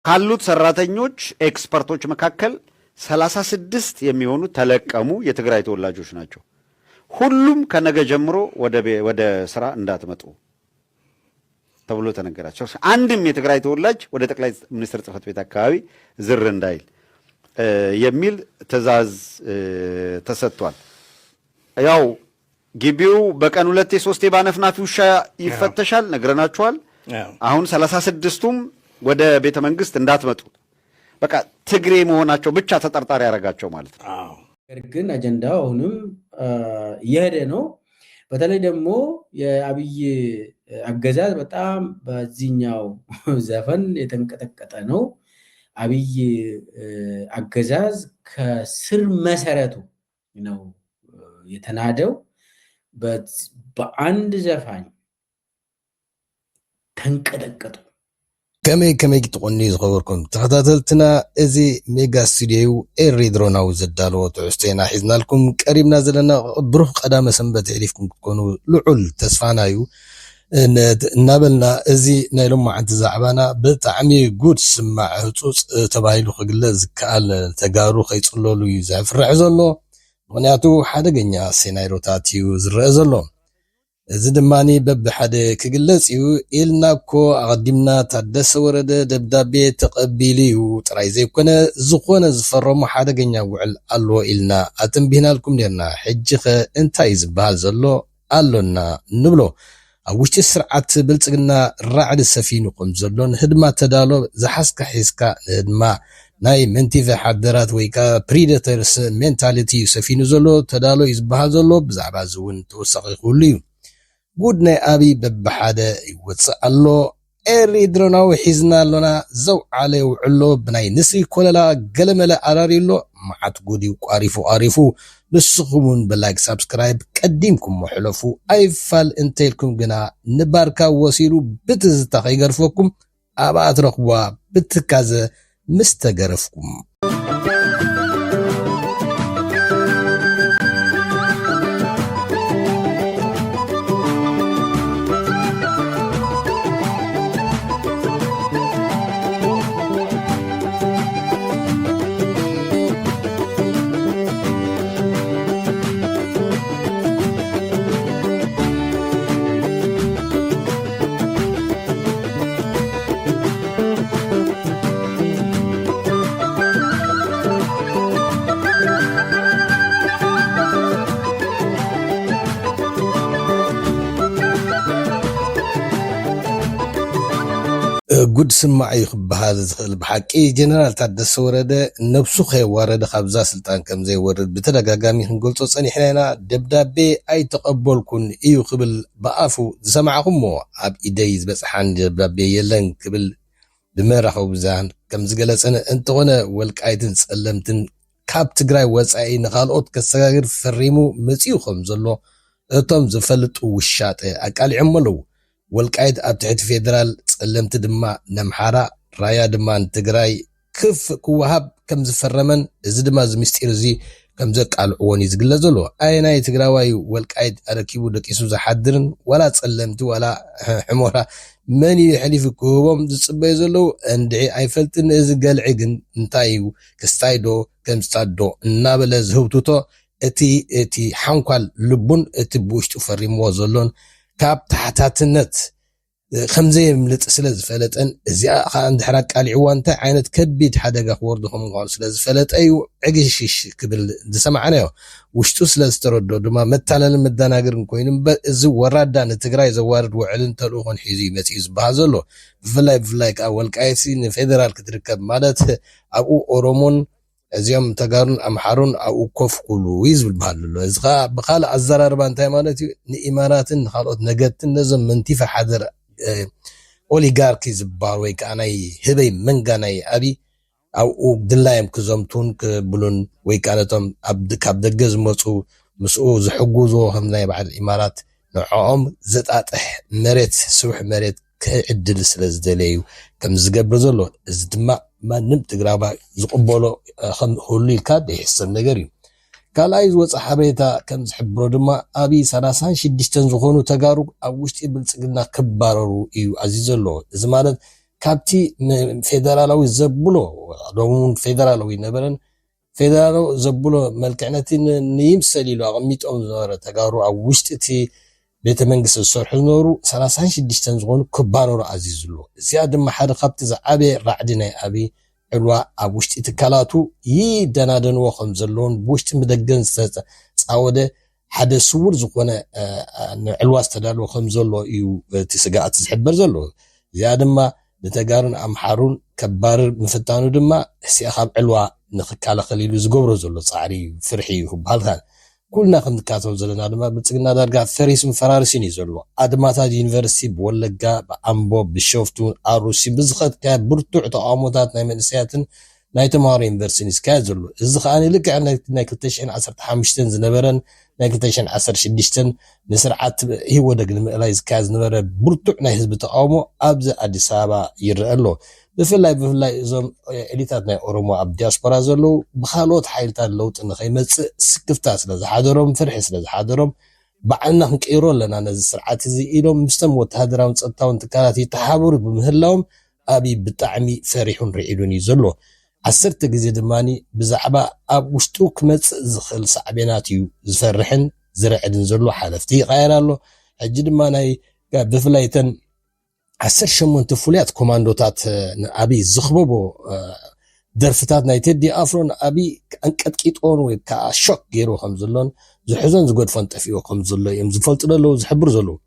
ካሉት ሰራተኞች ኤክስፐርቶች መካከል 36 የሚሆኑ ተለቀሙ የትግራይ ተወላጆች ናቸው። ሁሉም ከነገ ጀምሮ ወደ ስራ እንዳትመጡ ተብሎ ተነገራቸው። አንድም የትግራይ ተወላጅ ወደ ጠቅላይ ሚኒስትር ጽሕፈት ቤት አካባቢ ዝር እንዳይል የሚል ትዕዛዝ ተሰጥቷል። ያው ግቢው በቀን 2-3 ባነፍናፊ ውሻ ይፈተሻል ነግረናችኋል። አሁን 36ቱም ወደ ቤተ መንግስት እንዳትመጡ በቃ ትግሬ መሆናቸው ብቻ ተጠርጣሪ ያደርጋቸው ማለት ነው። ግን አጀንዳው አሁንም እየሄደ ነው። በተለይ ደግሞ የአብይ አገዛዝ በጣም በዚህኛው ዘፈን የተንቀጠቀጠ ነው። አብይ አገዛዝ ከስር መሰረቱ ነው የተናደው። በአንድ ዘፋኝ ተንቀጠቀጡ። ከመይ ክትቆኒ ዝኸበርኩም ተኸታተልትና እዚ ሜጋ ስቱድዮ ኤሪድሮናዊ ዘዳለዎ ትዕስቶና ሒዝናልኩም ቀሪብና ዘለና ብሩህ ቀዳመ ሰንበት ዕሊፍኩም ክትኮኑ ልዑል ተስፋና እዩ እናበልና እዚ ናይ ሎማዓንቲ ዛዕባና ብጣዕሚ ጉድ ስማዕ ህፁፅ ተባሂሉ ክግለጽ ዝከኣል ተጋሩ ከይፅለሉ እዩ ዘፍርሕ ዘሎ። ምክንያቱ ሓደገኛ ሴናይሮታት እዩ ዝረአ ዘሎ። እዚ ድማኒ በብሓደ ክግለጽ እዩ ኢልና እኮ ኣቐዲምና ታደሰ ወረደ ደብዳቤ ተቐቢሉ እዩ ጥራይ ዘይኮነ ዝኾነ ዝፈረሙ ሓደገኛ ውዕል ኣለዎ ኢልና ኣተንቢህናልኩም ነርና። ሕጂ ኸ እንታይ ዝበሃል ዘሎ ኣሎና ንብሎ ኣብ ውሽጢ ስርዓት ብልጽግና ራዕዲ ሰፊኑኩም ዘሎን ህድማ ተዳሎ ዝሓስካ ሒዝካ ንህድማ ናይ መንቲፈ ሓደራት ወይ ከዓ ፕሪዴተርስ ሜንታሊቲ ሰፊኑ ዘሎ ተዳሎ እዩ ዝበሃል ዘሎ። ብዛዕባ እዚ እውን ተወሳኺ ይኽእሉ እዩ። ጉድ ናይ ኣብይ በብሓደ ይወፅእ ኣሎ። ኤሪድሮናዊ ሒዝና ኣሎና ዘውዓለ ውዕሎ ብናይ ንስሪ ኮለላ ገለመለ ኣራሪሎ መዓት ጉድ እዩ ቋሪፉ ንስኹም እውን ብላይክ ሳብስክራይብ ቀዲምኩም መሕለፉ ኣይፋል እንተይልኩም ግና ንባርካ ወሲሉ ብትዝታ ከይገርፈኩም ኣብኣ ትረኽቧ ብትካዘ ምስ ተገረፍኩም ጉድ ስማዕ እዩ ክበሃል ዝኽእል ብሓቂ ጀነራል ታደሰ ወረደ ነብሱ ከየዋረደ ካብዛ ስልጣን ከም ዘይወርድ ብተደጋጋሚ ክንገልጾ ጸኒሕና ኢና። ደብዳቤ ኣይተቐበልኩን እዩ ክብል ብኣፉ ዝሰማዕኹሞ ኣብ ኢደይ ዝበፅሓን ደብዳቤ የለን ክብል ብመራኸቡ ብዛን ከም ዝገለጸነ እንተኾነ ወልቃይትን ጸለምትን ካብ ትግራይ ወፃኢ ንኻልኦት ከሰጋግር ፈሪሙ መጺኡ ከም ዘሎ እቶም ዝፈልጡ ውሻጠ ኣቃሊዖም ኣለዉ። ወልቃይት ኣብ ትሕቲ ፌደራል ጸለምቲ ድማ ነምሓራ ራያ ድማ ንትግራይ ክፍ ክወሃብ ከም ዝፈረመን እዚ ድማ ዝምስጢር እዚ ከም ዘቃልዕዎን እዩ ዝግለጽ ዘሎ። ኣይ ናይ ትግራዋይ ወልቃይት ኣረኪቡ ደቂሱ ዝሓድርን ወላ ጸለምቲ ወላ ሕሞራ መን እዩ ሕሊፉ ክህቦም ዝጽበዩ ዘለዉ እንድዒ ኣይፈልጥን። እዚ ገልዒ ግን እንታይ እዩ ክስታይ ዶ ከምስታት ዶ እናበለ ዝህብትቶ እቲ ሓንኳል ልቡን እቲ ብውሽጡ ፈሪምዎ ዘሎን ካብ ታሕታትነት ከምዘይ ምልጥ ስለ ዝፈለጠን እዚኣ ከዓ እንድሕር ኣቃሊዕዋ እንታይ ዓይነት ከቢድ ሓደጋ ክወርዱ ከም ምዃኑ ስለ ዝፈለጠ እዩ ዕግሽሽ ክብል ዝሰማዕናዮ። ውሽጡ ስለ ዝተረድኦ ድማ መታለልን መደናግርን ኮይኑ እዚ ወራዳ ንትግራይ ዘዋርድ ውዕልን ተልእኾን ሒዙ መጺኡ ዝበሃል ዘሎ። ብፍላይ ከዓ ወልቃይት ንፌደራል ክትርከብ ማለት ኣብኡ ኦሮሞን እዚኦም ተጋሩን ኣምሓሩን ኣብኡ ኮፍ ኩሉ እዩ ዝብል ኣሎ። እዚ ከዓ ብኻልእ ኣዘራርባ እንታይ ማለት እዩ ንኢማራትን ንኻልኦት ነገድትን ነዞም መንቲፈ ሓደር ኦሊጋርኪ ዝበሃል ወይ ከዓ ናይ ህበይ መንጋ ናይ ኣብይ ኣብኡ ድላዮም ክዘምቱን ክብሉን ወይ ከዓ ነቶም ካብ ደገ ዝመፁ ምስኡ ዝሕጉዝዎ ከም ናይ ባዕል ኢማራት ንዕኦም ዘጣጥሕ መሬት ስውሕ መሬት ክዕድል ስለ ዝደለዩ ከም ዝገብር ዘሎ። እዚ ድማ ማንም ትግራዋይ ዝቕበሎ ከም ሁሉ ኢልካ ደይሕሰብ ነገር እዩ። ካልኣይ ዝወፅእ ሓበሬታ ከም ዝሕብሮ ድማ ኣብይ 36 ዝኾኑ ተጋሩ ኣብ ውሽጢ ብልጽግና ክባረሩ እዩ ኣዚዙ ዘሎ። እዚ ማለት ካብቲ ፌደራላዊ ዘብሎ ዶውን ፌደራላዊ ነበረን ፌደራላዊ ዘብሎ መልክዕነቲ ንይምሰል ኢሉ ኣቐሚጦም ዝነበረ ተጋሩ ኣብ ውሽጢ እቲ ቤተ መንግስቲ ዝሰርሑ ዝነበሩ 36 ዝኾኑ ክባረሩ ኣዚዙሉ እዚኣ ድማ ሓደ ካብቲ ዝዓበየ ራዕዲ ናይ ኣብይ ዕልዋ ኣብ ውሽጢ ትካላቱ ይደናደንዎ ከም ዘለውን ብውሽጢ ብደገን ዝተፃወደ ሓደ ስውር ዝኾነ ዕልዋ ዝተዳለወ ከም ዘሎ እዩ እቲ ስጋኣት ዝሕበር ዘሎ እዚኣ ድማ ንተጋሩን ኣምሓሩን ከባርር ምፍታኑ ድማ እሲኣ ካብ ዕልዋ ንኽከላኸል ኢሉ ዝገብሮ ዘሎ ፃዕሪ ፍርሒ ይባሃል ካን ኩልና ክንካተው ዘለና ድማ ብልፅግና ዳርጋ ፈሪስን ፈራርሲን እዩ ዘሎ ኣድማታት ዩኒቨርሲቲ ብወለጋ ብኣምቦ ብሾፍቱ ኣሩሲ ብዝኸትካ ብርቱዕ ተቃውሞታት ናይ መንእሰያትን ናይ ተምሃሮ ዩኒቨርሲቲ ዝካየድ ዘሎ እዚ ከዓ ልክዕ ናይ 2015 ዝነበረን ናይ 2016 ንስርዓት ህወደግ ንምእላይ ዝካየድ ዝነበረ ብርቱዕ ናይ ህዝቢ ተቃውሞ ኣብዚ ኣዲስ ኣበባ ይርአ ኣሎ ብፍላይ እዞም ኤሊታት ናይ ኦሮሞ ኣብ ዲያስፖራ ዘለው ብካልኦት ሓይልታት ለውጢ ንኸይመፅእ ስክፍታ ስለዝሓደሮም ፍርሒ ስለዝሓደሮም ባዕልና ክንቀይሮ ኣለና ነዚ ስርዓት እዚ ኢሎም ምስቶም ወተሃደራውን ፀጥታውን ትካላት ይተሓበሩ ብምህላዎም ኣብይ ብጣዕሚ ፈሪሑን ርዒዱን እዩ ዘሎ 10 ግዜ ድማኒ ብዛዕባ ኣብ ውሽጡ ክመፅእ ዝኽእል ሳዕቤናት እዩ ዝፈርሕን ዝርዕድን ዘሎ ሓለፍቲ ይቀየር ኣሎ ሕጂ ድማ ናይ ብፍላይተን 18 ፍሉያት ኮማንዶታት ንኣብይ ዝኽበቦ ደርፍታት ናይ ቴዲ ኣፍሮን ኣብይ አንቀጥቂጦን ወይ ከዓ ሾክ ገይሮ ከም ዘሎን ዝሕዞን ዝጎድፎን ጠፊኦ ከም ዘሎ እዮም ዝፈልጡ ዘለው ዝሕብሩ ዘለው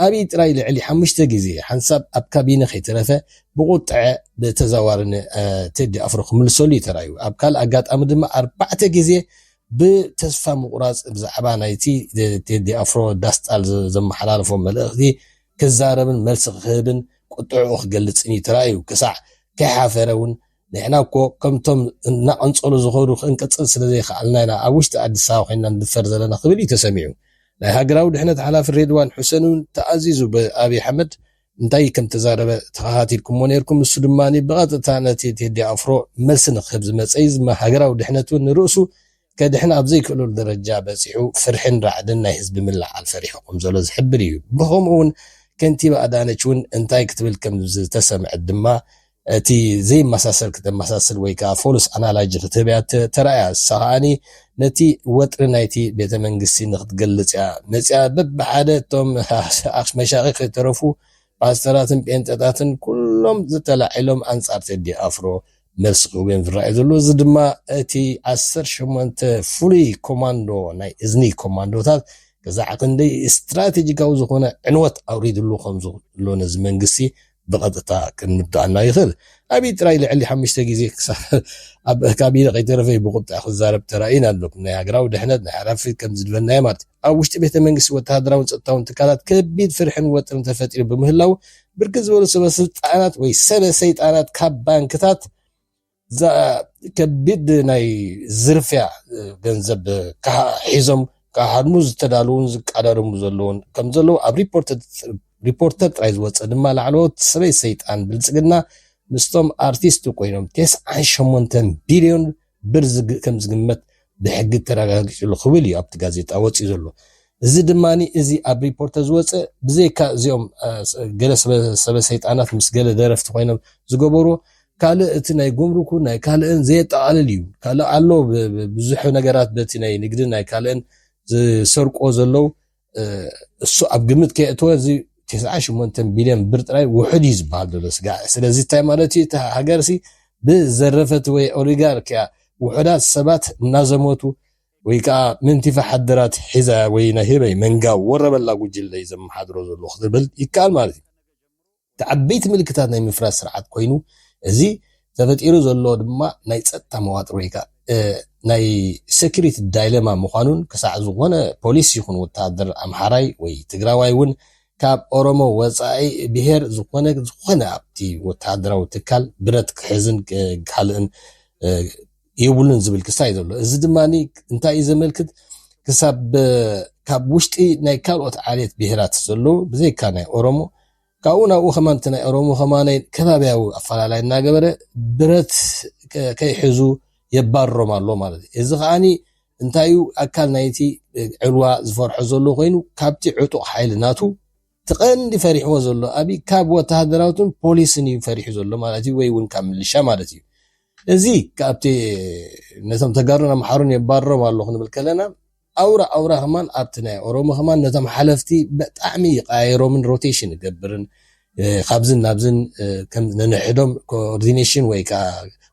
ኣብይ ጥራይ ልዕሊ 5 ግዜ ሓንሳብ ኣብ ካቢነ ከይተረፈ ብቁጥዐ ብተዛዋርን ቴዲ ኣፍሮ ክምልሰሉ ይተራዩ ኣብ ካል ኣጋጣሚ ድማ 4 ግዜ ብተስፋ ምቁራፅ ብዛዕባ ናይቲ ቴዲ ኣፍሮ ዳስጣል ዘመሓላለፎ መልእኽቲ ክዛረብን መልሲ ክህብን ቁጥዑ ክገልፅን ይተራዩ ክሳዕ ከይሓፈረውን ንሕና እኮ ከምቶም እናቐንፀሉ ዝኸዱ ክንቅፅል ስለዘይከኣልና ኢና ኣብ ውሽጢ ኣዲስ ኣበባ ኮይና ንድፈር ዘለና ክብል እዩ ተሰሚዑ ናይ ሃገራዊ ድሕነት ሓላፊ ሬድዋን ሑሰን ተኣዚዙ ብኣብይ ኣሕመድ እንታይ ከም ተዛረበ ተኸታቲልኩሞ ነርኩም እሱ ድማ ብቐጥታ ነቲ ቴዲ ኣፍሮ መልሲ ንክህብ ዝመፀይ ሃገራዊ ድሕነት ንርእሱ ከድሕና ኣብ ዘይክእለሉ ደረጃ በፂሑ ፍርሕን ራዕድን ናይ ህዝቢ ምልዓል ፈሪሑ ከም ዘሎ ዝሕብር እዩ ብኸምኡ እውን ከንቲባ ኣዳነች እውን እንታይ ክትብል ከም ዝተሰምዐት ድማ እቲ ዘይመሳሰል ከተመሳሰል ወይ ከዓ ፎልስ ኣናላጅ ክትብያ ተራእያ ሰኻኒ ነቲ ወጥሪ ናይቲ ቤተ መንግስቲ ንክትገልጽ ያ መፅያ በብሓደ እቶም መሻኺኽ ተረፉ ፓስተራትን ጴንጠታትን ኩሎም ዝተላዒሎም አንጻር ቴዲ ኣፍሮ መልሲ ክህብን ዝረአዩ ዘሎ እዚ ድማ እቲ 18 ፍሉይ ኮማንዶ ናይ እዝኒ ኮማንዶታት ከዛዕ ክንደይ ስትራቴጂካዊ ዝኾነ ዕንወት ኣውሪድሉ ከም ዘሎ ነዚ መንግስቲ ብቐጥታ ክንምዳእና ይኽእል ኣብይ ጥራይ ልዕሊ 5 ግዜ ኣብ ካቢነ ከይተረፈ ብቁጥዕ ክዛረብ ተራእይና ኣለኩም ናይ ሃገራዊ ድሕነት ናይ ሓላፊ ከም ዝድበናዮ ማለት ኣብ ውሽጢ ቤተ መንግስቲ ወተሃደራውን ፀጥታውን ትካላት ከቢድ ፍርሕን ወጥርን ተፈጢሩ ብምህላው ብርክት ዝበሉ ሰበስልጣናት ወይ ሰበሰይጣናት ካብ ባንክታት ከቢድ ናይ ዝርፍያ ገንዘብ ሒዞም ካሃድሙ ዝተዳለውን ዝቃዳርሙ ዘለውን ከም ዘለዎ ኣብ ሪፖርተር ጥራይ ዝወፀ ድማ ላዕለዎት ሰበይ ሰይጣን ብልፅግና ምስቶም ኣርቲስት ኮይኖም 98 ቢልዮን ብር ከም ዝግመት ብሕጊ ተረጋጊፅሉ ክብል እዩ ኣብቲ ጋዜጣ ወፂኡ ዘሎ እዚ ድማኒ እዚ ኣብ ሪፖርተር ዝወፀ ብዘይካ እዚኦም ገለ ሰበ ሰይጣናት ምስ ገለ ደረፍቲ ኮይኖም ዝገበሩ ካልእ እቲ ናይ ጉምሩኩ ናይ ካልእን ዘየጠቃልል እዩ ካልእ ኣሎ ብዙሕ ነገራት በቲ ናይ ንግድን ናይ ካልእን ዝሰርቆ ዘለው እሱ ኣብ ግምት ከእተወ እዚ 98 ቢልዮን ብር ጥራይ ውሕድ እዩ ዝበሃል ዘሎ ስጋዕ ስለዚ እንታይ ማለት እዩ እቲ ሃገርሲ ብዘረፈት ወይ ኦሊጋርኪያ ውሕዳት ሰባት እናዘመቱ ወይ ከዓ ምንቲፈ ሓድራት ሒዛ ወይ ናይ ህበይ መንጋ ወረበላ ጉጅለ ዘመሓድሮ ዘሎ ክትብል ይከኣል ማለት እዩ ተዓበይቲ ምልክታት ናይ ምፍራስ ስርዓት ኮይኑ እዚ ተፈጢሩ ዘሎ ድማ ናይ ፀጥታ መዋጥር ወይ ከዓ ናይ ሴኩሪቲ ዳይለማ ምዃኑን ክሳዕ ዝኾነ ፖሊስ ይኹን ወታደር ኣምሓራይ ወይ ትግራዋይ እውን ካብ ኦሮሞ ወፃኢ ብሄር ዝኾነ ኣብቲ ወታደራዊ ትካል ብረት ክሕዝን ካልእን የብሉን ዝብል ክሳይ ዘሎ እዚ ድማኒ እንታይ እዩ ዘመልክት ክሳብ ካብ ውሽጢ ናይ ካልኦት ዓሌት ብሄራት ዘለው ብዘይካ ናይ ኦሮሞ ካብኡ ናብኡ ከማንቲ ናይ ኦሮሞ ከማናይ ከባቢያዊ ኣፈላላይ እናገበረ ብረት ከይሕዙ የባረሮም ኣሎ ማለት እዩ እዚ ከዓኒ እንታይ እዩ ኣካል ናይቲ ዕልዋ ዝፈርሖ ዘሎ ኮይኑ ካብቲ ዕጡቕ ሓይሊ ናቱ تقندي فريحو زلو أبي كاب وتهدراوتن بوليسني فريحو زلو مالتي ويون كامل لشا مالتي ازي كابتي نتم تقارنا محارون يبارو مالو خنو بالكلنا أورا همان أبتنا أورومو همان نتم حلفتي بتعمي قايرو من روتيشن قبرن خابزن نابزن كم ننحدهم coordination ويكا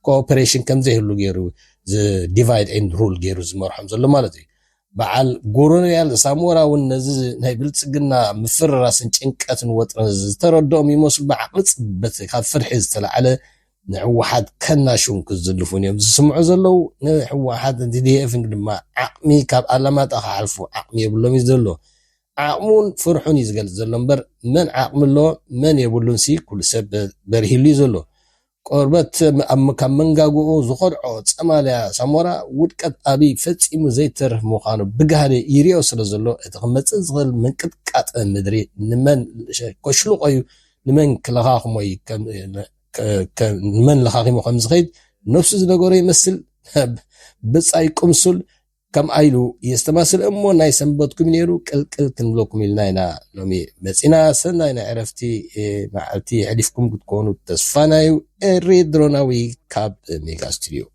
cooperation كم زي هلو جيرو the divide and rule جيرو زمرحم زلو مالتي بعال قرونيال سامورا والنزز نهيبلت سجنا مفر راسن چنقاتن وطرن تردوم يمسل بعقل صبت كاب فرحز تلا على نحوحد كنا شون كزلفون يوم سمعوا زلو نحوحد دي اف ما عقمي كاب علامات اخالفو عقمي يبلوم يزلو عقمون فرحون يزقل زلو مبر من عقم له من يبلون سي كل سب برهيلي زلو قربت كم منغاغو زخرعو صماليا سامورا ودقت ابي فصيمو زيتر مخانو بغاري يريو سلازلو اتخمص زغل من قطقات مدري نمن كشلو قيو نمن كلخاخموي كم من لخاخمو خمزخيد نفس زغوري يمثل بصاي قمسل كم ايلو يستمثل امو ناي سنبتكم نيرو قلقل كنلوكم يلناينا لومي مصينا سناينا عرفتي معلتي حلفكم تكونوا تسفانايو ريدروناوي كاب ميغا ستوديو